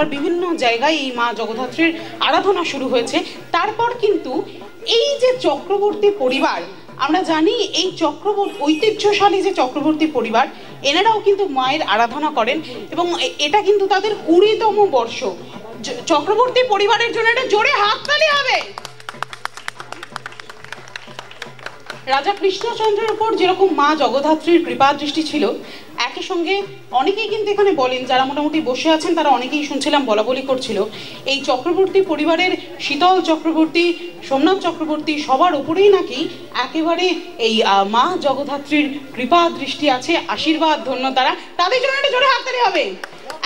বাংলার বিভিন্ন জায়গায় এই মা জগদ্ধাত্রীর আরাধনা শুরু হয়েছে। তারপর কিন্তু এই যে চক্রবর্তী পরিবার, আমরা জানি এই চক্রবর্তী ঐতিহ্যশালী যে চক্রবর্তী পরিবার, এনারাও কিন্তু মায়ের আরাধনা করেন এবং এটা কিন্তু তাদের 20তম বর্ষ। চক্রবর্তী পরিবারের জন্য একটা জোরে হাততালি হবে। রাজা কৃষ্ণচন্দ্রের উপর যেরকম মা জগদ্ধাত্রীর কৃপা দৃষ্টি ছিল, একই সঙ্গে অনেকেই কিন্তু এখানে বলেন, যারা মোটামুটি বসে আছেন তারা অনেকেই শুনছিলাম বলা বলি করছিল, এই চক্রবর্তী পরিবারের শীতল চক্রবর্তী, সোমনাথ চক্রবর্তী সবার উপরেই নাকি একেবারে এই মা জগদ্ধাত্রীর কৃপা দৃষ্টি আছে, আশীর্বাদ ধন্য তারা। তাদের জন্য একটা জোরে হাততালি হবে।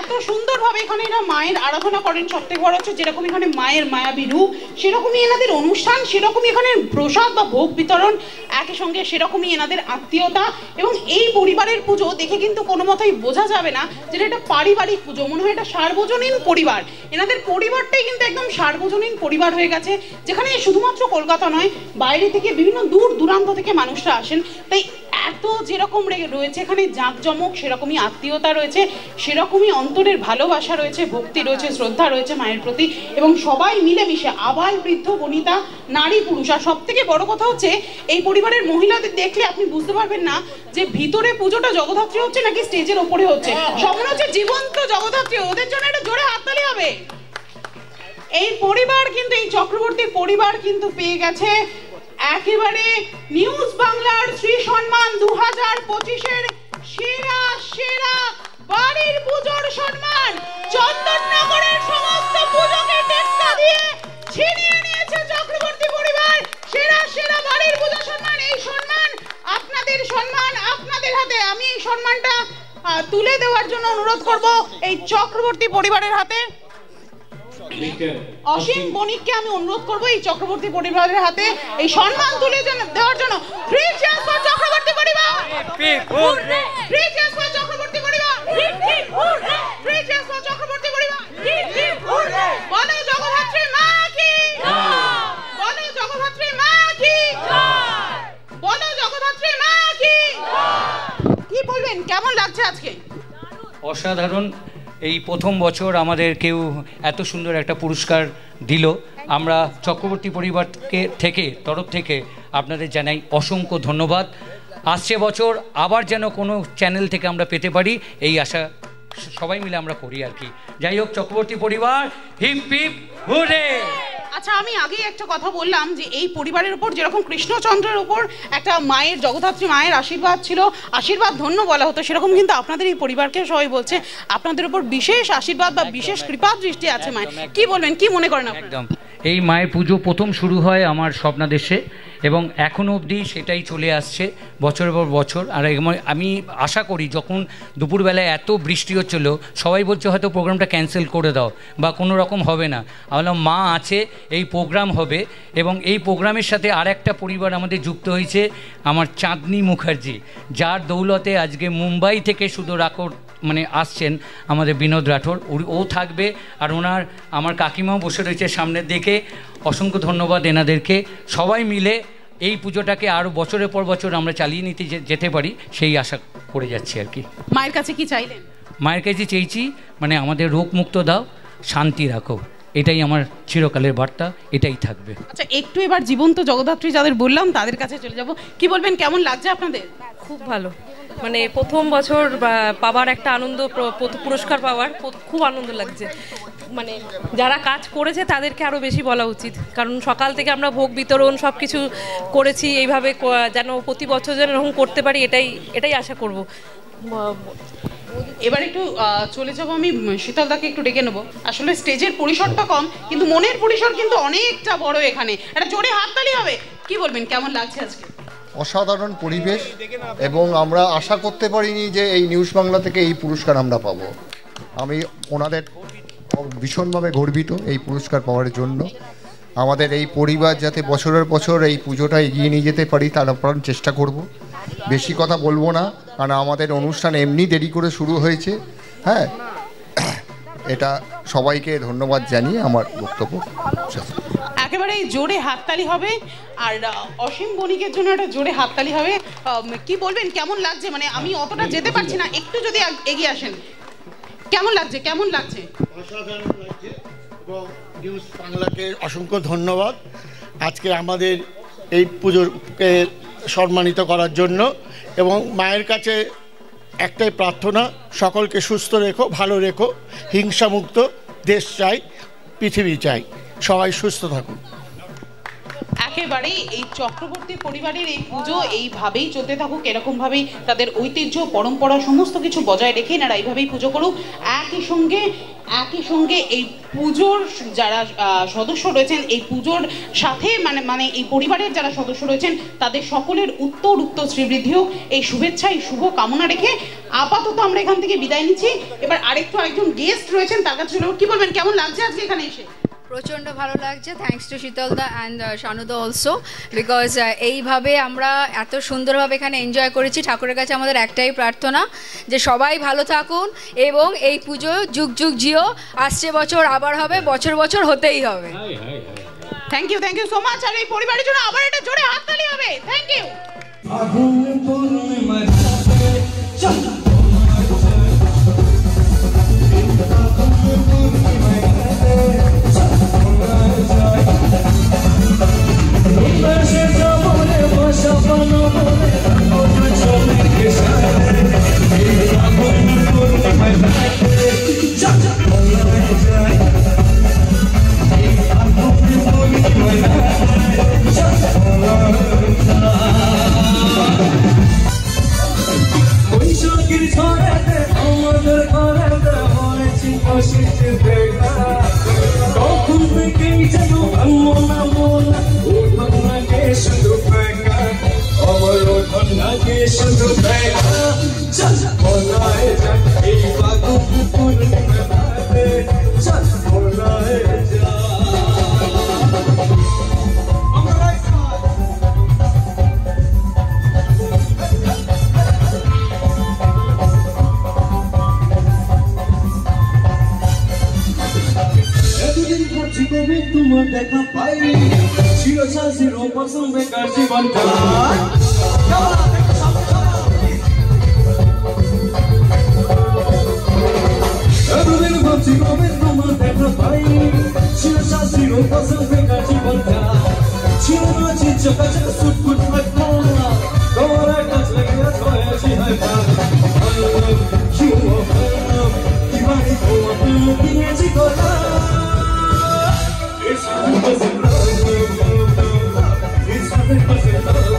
এত সুন্দরভাবে এখানে এরা মায়ের আরাধনা করেন। সবথেকে বড় হচ্ছে যেরকম এখানে মায়ের মায়াবী রূপ, সেরকমই এনাদের অনুষ্ঠান, সেরকমই এখানে প্রসাদ বা ভোগ বিতরণ, একই সঙ্গে সেরকমই এনাদের আত্মীয়তা। এবং এই পরিবারের পুজো দেখে কিন্তু কোনো মতেই বোঝা যাবে না যে এটা পারিবারিক পুজো, মনে হয় এটা সার্বজনীন পরিবার। এনাদের পরিবারটাই কিন্তু একদম সার্বজনীন পরিবার হয়ে গেছে, যেখানে শুধুমাত্র কলকাতা নয়, বাইরে থেকে বিভিন্ন দূর দূরান্ত থেকে মানুষরা আসেন। তাই এত যেরকম রয়েছে এখানে জাঁকজমক, সেরকমই আত্মীয়তা রয়েছে, সেরকমই অন্তরের ভালোবাসা রয়েছে, ভক্তি রয়েছে, শ্রদ্ধা রয়েছে মায়ের প্রতি, এবং সবাই মিলেমিশে আবাল বৃদ্ধ বনিতা নারী পুরুষ। আর সব থেকে বড় কথা হচ্ছে এই পরিবারের মহিলাদের দেখলে আপনি বুঝতে পারবেন না যে ভিতরে পুজোটা জগদ্ধাত্রী হচ্ছে নাকি স্টেজের ওপরে হচ্ছে, সব মনে হচ্ছে জীবন্ত জগদ্ধাত্রী। ওদের জন্য একটা জোরে হাততালি হবে। এই পরিবার কিন্তু, এই চক্রবর্তী পরিবার কিন্তু পেয়ে গেছে একেবারে নিউজ বাংলার শ্রী সম্মান 2025-এর সেরা সেরা বাড়ির পুজোর সম্মান। চন্দননগরের সমস্ত পুজোকে টেক্কা দিয়ে ছিনিয়ে নিয়েছে চক্রবর্তী পরিবার সেরা সেরা বাড়ির পুজো সম্মান। এই সম্মান আপনাদের, সম্মান আপনাদের হাতে। আমি এই সম্মানটা তুলে দেওয়ার জন্য অনুরোধ করব এই চক্রবর্তী পরিবারের হাতে। অসীম বণিককে আমি অনুরোধ করবো এই চক্রবর্তী পরিবারের হাতে এই সম্মান তুলে দেওয়ার জন্য। ফ্রি চেয়ার্স ফর চক্রবর্তী পরিবার, ফ্রি চেয়ার্স ফর চক্রবর্তী পরিবার, ফ্রি চেয়ার্স ফর চক্রবর্তী পরিবার। বলো জগদ্ধাত্রী মা কি, বলো জগদ্ধাত্রী মা কি, বলো জগদ্ধাত্রী মা কি। কি বলবেন, কেমন লাগছে আজকে? অসাধারণ। এই প্রথম বছর আমাদের কেউ এত সুন্দর একটা পুরস্কার দিল। আমরা চক্রবর্তী পরিবারকে তরফ থেকে আপনাদের জানাই অসংখ্য ধন্যবাদ। আসছে বছর আবার যেন কোনো চ্যানেল থেকে আমরা পেতে পারি, এই আশা সবাই মিলে আমরা করি আর কি। যাই হোক, চক্রবর্তী পরিবার হিপ হিপ হুররে। আচ্ছা, আমি আগেই একটা কথা বললাম যে এই পরিবারের উপর যেরকম কৃষ্ণচন্দ্রের উপর একটা মায়ের, জগদ্ধাত্রী মায়ের আশীর্বাদ ছিল, আশীর্বাদ ধন্য বলা হতো, সেরকম কিন্তু আপনাদের এই পরিবারকে সবাই বলছে আপনাদের উপর বিশেষ আশীর্বাদ বা বিশেষ কৃপা দৃষ্টি আছে মায়ের। কি বলবেন, কি মনে করেন? একদম, এই মায়ের পুজো প্রথম শুরু হয় আমার স্বপ্নাদেশে এবং এখনও অবধি সেটাই চলে আসছে বছরের পর বছর। আর আমি আশা করি যখন দুপুরবেলায় এত বৃষ্টি হচ্ছিল, সবাই বলছে হয়তো প্রোগ্রামটা ক্যান্সেল করে দাও বা কোনো রকম হবে না। আমি বললাম মা আছে, এই প্রোগ্রাম হবে। এবং এই প্রোগ্রামের সাথে আর একটা পরিবার আমাদের যুক্ত হয়েছে, আমার চাঁদনি মুখার্জি, যার দৌলতে আজকে মুম্বাই থেকে শুধু আসছেন আমাদের বিনোদ রাঠোর, ও থাকবে। আর ওনার আমার কাকিমাও বসে রয়েছে সামনের দিকে। অসংখ্য ধন্যবাদ এনাদেরকে। সবাই মিলে এই পুজোটাকে আরও বছরের পর বছর আমরা চালিয়ে নিতে যেতে পারি, সেই আশা করে যাচ্ছি আর কি। মায়ের কাছে কি চাইলেন? মায়ের কাছে চেয়েছি আমাদের রোগ মুক্ত দাও, শান্তি রাখো, এটাই আমার চিরকালের বার্তা, এটাই থাকবে। আচ্ছা, একটু এবার জীবন্ত জগদ্ধাত্রী যাদের বললাম তাদের কাছে চলে যাব। কি বলবেন, কেমন লাগছে আপনাদের? খুব ভালো, প্রথম বছর পাওয়ার একটা আনন্দ, পুরস্কার পাওয়ার খুব আনন্দ লাগছে। যারা কাজ করেছে তাদেরকে আরও বেশি বলা উচিত, কারণ সকাল থেকে আমরা ভোগ বিতরণ সব কিছু করেছি, এইভাবে যেন প্রতি বছর যেন এরকম করতে পারি, এটাই আশা করব। এবার একটু চলে যাবো, আমি শীতলদাকে একটু ডেকে নেবো। আসলে স্টেজের পরিসরটা কম, কিন্তু মনের পরিসর কিন্তু অনেকটা বড়। এখানে একটা জোরে হাততালি হবে। কি বলবেন, কেমন লাগছে আজকে? অসাধারণ পরিবেশ, এবং আমরা আশা করতে পারিনি যে এই নিউজ বাংলা থেকে এই পুরস্কার আমরা পাবো। আমি ওনাদের ভীষণভাবে গর্বিত এই পুরস্কার পাওয়ার জন্য। আমাদের এই পরিবার যাতে বছরের বছর এই পুজোটা এগিয়ে নিয়ে যেতে পারি তার আপ্রাণ চেষ্টা করব। বেশি কথা বলবো না, কারণ আমাদের অনুষ্ঠান এমনি দেরি করে শুরু হয়েছে। হ্যাঁ, এটা সবাইকে ধন্যবাদ জানিয়ে আমার বক্তব্য একেবারে জোরে হাততালি হবে। আর অসীম বণিকের জন্য একটা জোরে হাততালি হবে। কি বলবেন, কেমন লাগছে? আমি অতটা যেতে পারছি না, একটু যদি এগিয়ে আসেন। কেমন লাগছে? কেমন লাগছে? অসাধারণ লাগছে এবং নিউজ বাংলাকে অসংখ্য ধন্যবাদ আজকে আমাদের এই পুজোকে সম্মানিত করার জন্য। এবং মায়ের কাছে একটাই প্রার্থনা, সকলকে সুস্থ রেখো, ভালো রেখো, হিংসামুক্ত দেশ চাই, পৃথিবী চাই, সবাই সুস্থ থাকুন। একেবারেই এই চক্রবর্তী পরিবারের এই পুজো এইভাবেই চলতে থাকুক, এরকমভাবেই তাদের ঐতিহ্য পরম্পরা সমস্ত কিছু বজায় রেখে এনারা এইভাবেই পুজো করুক। একই সঙ্গে এই পুজোর যারা সদস্য রয়েছেন, এই পুজোর সাথে মানে এই পরিবারের যারা সদস্য রয়েছেন তাদের সকলের উত্তর শ্রীবৃদ্ধি হোক, এই শুভেচ্ছা এই শুভ কামনা রেখে আপাতত আমরা এখান থেকে বিদায় নিচ্ছি। এবার আরেকজন গেস্ট রয়েছেন, তার কাছে কি বলবেন, কেমন লাগছে আজকে এখানে এসে? প্রচণ্ড ভালো লাগছে, থ্যাঙ্কস টু শীতলদা অ্যান্ড শানুদা অলসো, বিকজ এইভাবে আমরা এত সুন্দরভাবে এখানে এনজয় করেছি। ঠাকুরের কাছে আমাদের একটাই প্রার্থনা যে সবাই ভালো থাকুন এবং এই পুজো যুগ যুগ জিও, আসছে বছর আবার হবে, বছর বছর হতেই হবে। Thank you so much. আর এই পরিবারের জন্য আবার একটা জোরে হাততালি হবে। Thank you. তোমার দেখা পাইনি চিরকাল চিরপসন্দ বেকার জীবন এতদিন ভাবছি কবে তোমার দেখা পাইনি চিরকাল চিরপসন্দ বেকার জীবন ছিল না চিচকাচক সুটফুট লাগতো না তোমার কাছ লেগে হয়েছি হাই কিভাবে তোমাকে দিয়েছি কথা It's 100% love. It's 100% love.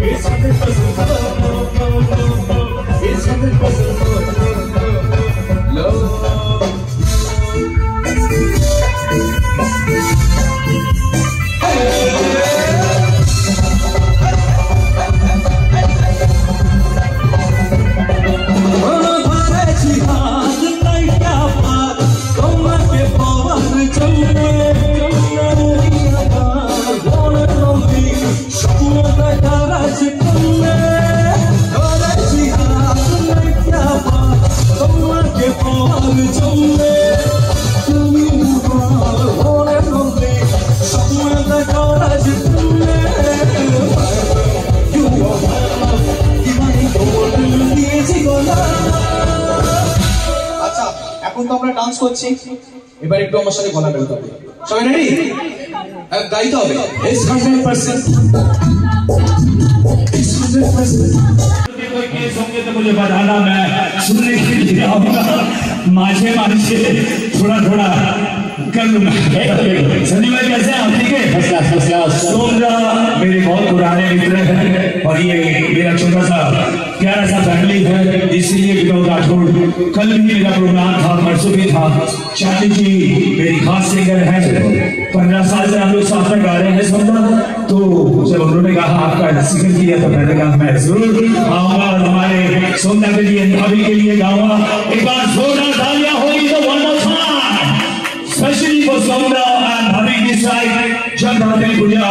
It's 100% love. It's 100% love. এখন তো আমরা ডান্স করছি, এবার একটু আমার সাথে গলা বেরোতে হবে। সবাই রেডি? গাইতে হবে। It's 100%. It's 100%. के संगीत मुझे बजाना मैं सुनने के लिए आऊंगा, माझे मानसे थोड़ा थोड़ा कर लूंगा। संजीव भाई कैसे हैं आप? ठीक है, फर्स्ट क्लास। सोमरा मेरे बहुत पुराने मित्र हैं और ये मेरा छोटा सा प्यारा सा फैमिली है, इसलिए विनोद राठौड़ कल भी मेरा प्रोग्राम था, परसों भी था। शादी जी मेरी खास सिंगर है, 15 साल से हम लोग साथ में गा रहे हैं सोमरा, तो जब उन्होंने कहा आपका जिक्र किया तो मैंने कहा मैं जरूर आऊंगा और हमारे सोमना के लिए भाभी के लिए गाऊंगा। एक बार जोरदार तालियां होगी तो one more time specially for सोमना एंड भाभी दिस साइड जब भाभी पूजा